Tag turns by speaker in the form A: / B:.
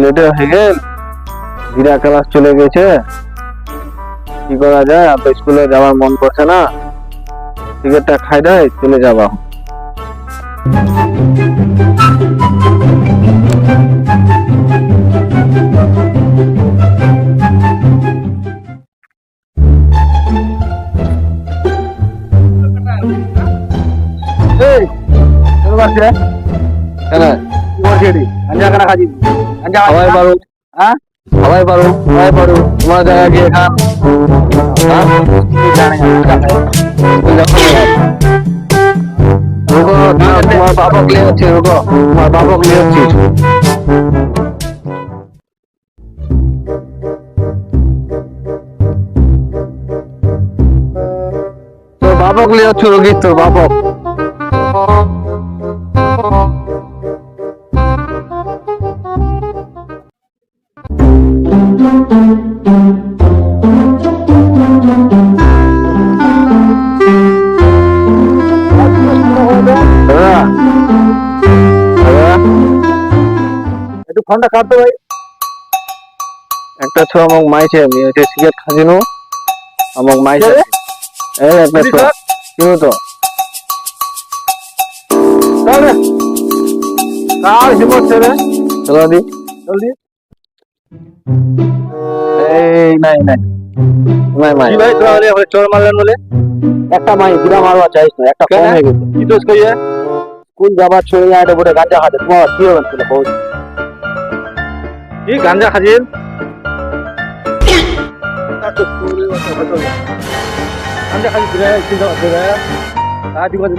A: লেটে হয়ে গেল, বিরা ক্লাস চলে গেছে, কি করা যায়? আর তো স্কুলে যাওয়ার মন করছে না, টিকিটটা খাই দেয়, চলে যাবা। এই কোন বাসে কেন মোরছেডি আঞ্জা কানা খাজি আঞ্জা সবাই পারো, হ্যাঁ সবাই পারো, সবাই পারো, তোমার জায়গা কি এখান? হ্যাঁ জানি रुको, तुम्हारे पापा के लिए अच्छे रुको, तुम्हारे पापा के लिए अच्छी तो पापा के लिए अच्छी होगी तो पापा একটু ফোনটা কাটতো ভাই। একটা ছোয়া আমাকে মাইছে, আমি এটা সিগারেট খাজিনো আমাকে মাইছে। এই একটা ছোয়া কিনো তো চলে কার হিম্মত ছেড়ে চলো দি জলদি। এই নাই নাই নাই মাই ভাই তোরা বলে চোর মারলেন বলে একটা মাই পুরা মারবা চাইছ না, একটা কম হয়ে গেছে। কি দোষ কইয়া স্কুল যাবার ছেড়ে যায় এটা বড় গাঁজা খাতে, তোমার কি হবে ছিল বহুত কি গাঁজা খাজিল গাঁজা খাজি দিলে চিন্তা করে আজ বাজে